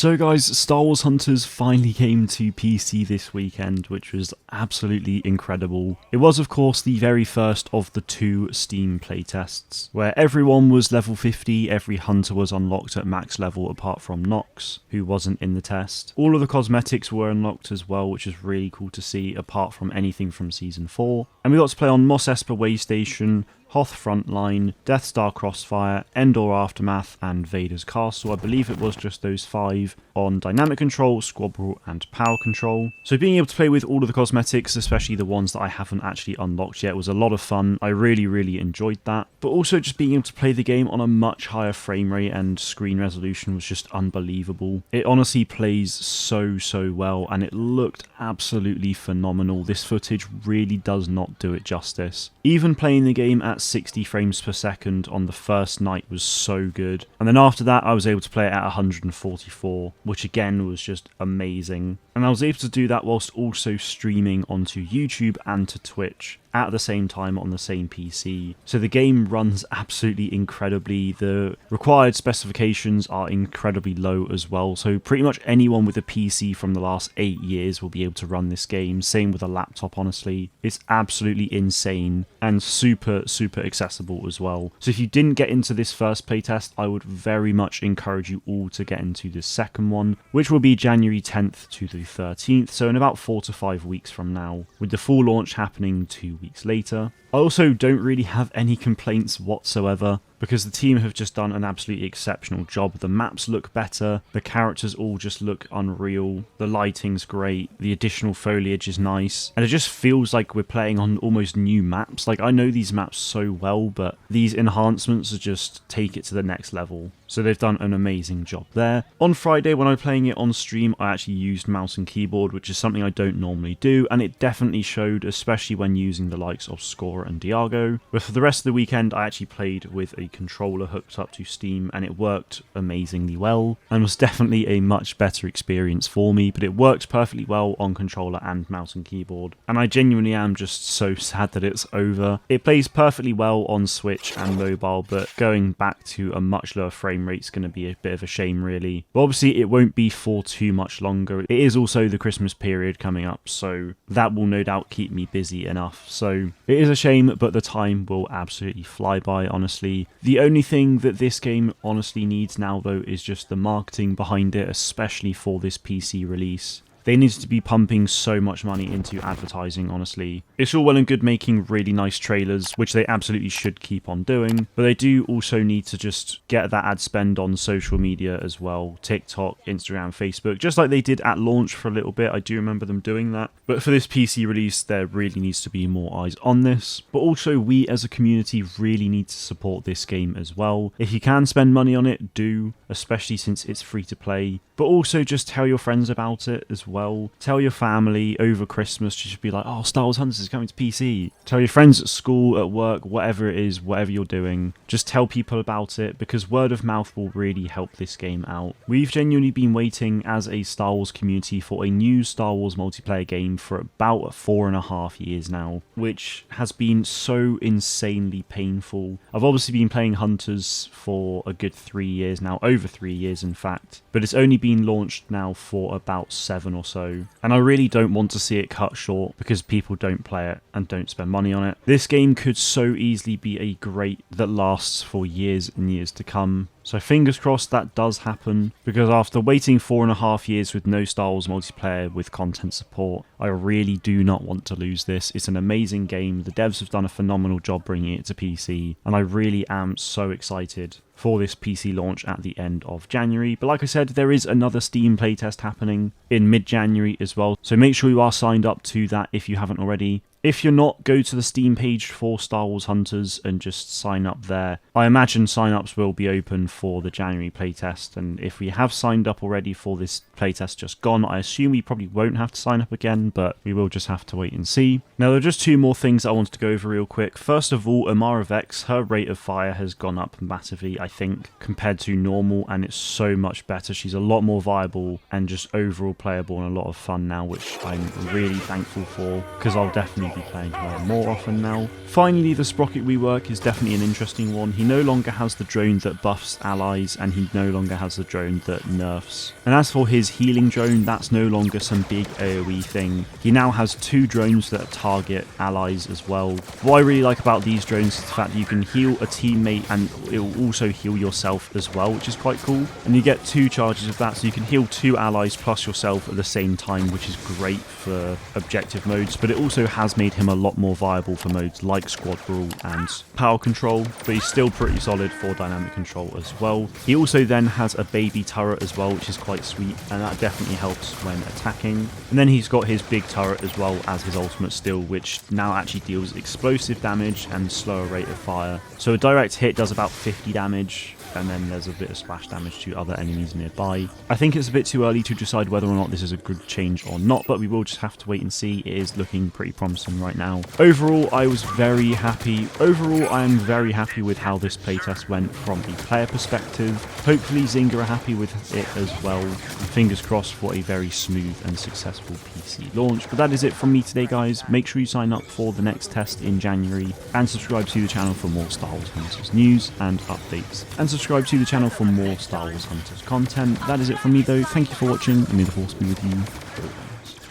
So guys, Star Wars Hunters finally came to PC this weekend, which was absolutely incredible. It was of course the very first of the 2 Steam playtests, where everyone was level 50, every hunter was unlocked at max level apart from Nox, who wasn't in the test. All of the cosmetics were unlocked as well, which is really cool to see apart from anything from Season 4. And we got to play on Mos Espa Way Station, Hoth Frontline, Death Star Crossfire, Endor Aftermath, and Vader's Castle. I believe it was just those 5 on Dynamic Control, Squabble, and Power Control. So being able to play with all of the cosmetics, especially the ones that I haven't actually unlocked yet, was a lot of fun. I really enjoyed that. But also just being able to play the game on a much higher frame rate and screen resolution was just unbelievable. It honestly plays so well, and it looked absolutely phenomenal. This footage really does not do it justice. Even playing the game at 60 frames per second on the first night was so good. And then after that, I was able to play it at 144, which again was just amazing. And I was able to do that whilst also streaming onto YouTube and to Twitch at the same time on the same PC. So the game runs absolutely incredibly. The required specifications are incredibly low as well. So pretty much anyone with a PC from the last 8 years will be able to run this game. Same with a laptop, honestly. It's absolutely insane and super accessible as well. So if you didn't get into this first playtest, I would very much encourage you all to get into the second one, which will be January 10th to the 13th. So in about 4 to 5 weeks from now, with the full launch happening 2 weeks later. I also don't really have any complaints whatsoever, because the team have just done an absolutely exceptional job. The maps look better, the characters all just look unreal, the lighting's great, the additional foliage is nice, and it just feels like we're playing on almost new maps. Like, I know these maps so well, but these enhancements are just take it to the next level. So they've done an amazing job there. On Friday, when I was playing it on stream, I actually used mouse and keyboard, which is something I don't normally do, and it definitely showed, especially when using the likes of Score and Diago. But for the rest of the weekend, I actually played with a controller hooked up to Steam, and it worked amazingly well, and was definitely a much better experience for me, but it worked perfectly well on controller and mouse and keyboard. And I genuinely am just so sad that it's over. It plays perfectly well on Switch and mobile, but going back to a much lower frame rate's going to be a bit of a shame, really. But obviously it won't be for too much longer. It is also the Christmas period coming up, so that will no doubt keep me busy enough. So it is a shame, but the time will absolutely fly by, honestly. The only thing that this game honestly needs now, though, is just the marketing behind it, especially for this PC release. They need to be pumping so much money into advertising, honestly. It's all well and good making really nice trailers, which they absolutely should keep on doing, but they do also need to just get that ad spend on social media as well. TikTok, Instagram, Facebook, just like they did at launch for a little bit. I do remember them doing that. But for this PC release, there really needs to be more eyes on this. But also, we as a community really need to support this game as well. If you can spend money on it, do, especially since it's free to play. But also just tell your friends about it as well. Tell your family over Christmas, you should be like, oh, Star Wars Hunters is coming to PC. Tell your friends at school, at work, whatever it is, whatever you're doing. Just tell people about it, because word of mouth will really help this game out. We've genuinely been waiting as a Star Wars community for a new Star Wars multiplayer game for about 4.5 years now, which has been so insanely painful. I've obviously been playing Hunters for a good 3 years now, over 3 years in fact, but it's only been launched now for about 7 or so, and I really don't want to see it cut short because people don't play it and don't spend money on it. This game could so easily be a great that lasts for years and years to come. So fingers crossed that does happen, because after waiting 4.5 years with no Star Wars multiplayer with content support, I really do not want to lose this. It's an amazing game. The devs have done a phenomenal job bringing it to PC, and I really am so excited for this PC launch at the end of January. But like I said, there is another Steam playtest happening in mid-January as well, so make sure you are signed up to that if you haven't already. If you're not, go to the Steam page for Star Wars Hunters and just sign up there. I imagine sign-ups will be open for the January playtest, and if we have signed up already for this playtest just gone, I assume we probably won't have to sign up again, but we will just have to wait and see. Now, there are just 2 more things I wanted to go over real quick. First of all, Amara Vex, her rate of fire has gone up massively, I think, compared to normal, and it's so much better. She's a lot more viable and just overall playable and a lot of fun now, which I'm really thankful for, because I'll definitely be playing her more often now. Finally, the Sprocket rework is definitely an interesting one. He no longer has the drone that buffs allies, and he no longer has the drone that nerfs. And as for his healing drone, that's no longer some big AoE thing. He now has 2 drones that target allies as well. What I really like about these drones is the fact that you can heal a teammate and it will also heal yourself as well, which is quite cool. And you get 2 charges of that, so you can heal 2 allies plus yourself at the same time, which is great for objective modes, but it also has made him a lot more viable for modes like Squad Brawl and Power Control, but he's still pretty solid for Dynamic Control as well. He also then has a baby turret as well, which is quite sweet, and that definitely helps when attacking. And then he's got his big turret as well as his ultimate still, which now actually deals explosive damage and slower rate of fire. So a direct hit does about 50 damage, and then there's a bit of splash damage to other enemies nearby. I think it's a bit too early to decide whether or not this is a good change or not, but we will just have to wait and see. It is looking pretty promising right now. Overall, I was very happy. Overall, I am very happy with how this playtest went from a player perspective. Hopefully Zynga are happy with it as well. And fingers crossed for a very smooth and successful PC launch. But that is it from me today, guys. Make sure you sign up for the next test in January and subscribe to the channel for more Star Wars Hunters news and updates. And subscribe to the channel for more Star Wars Hunters content. That is it from me though. Thank you for watching, and may the Force be with you.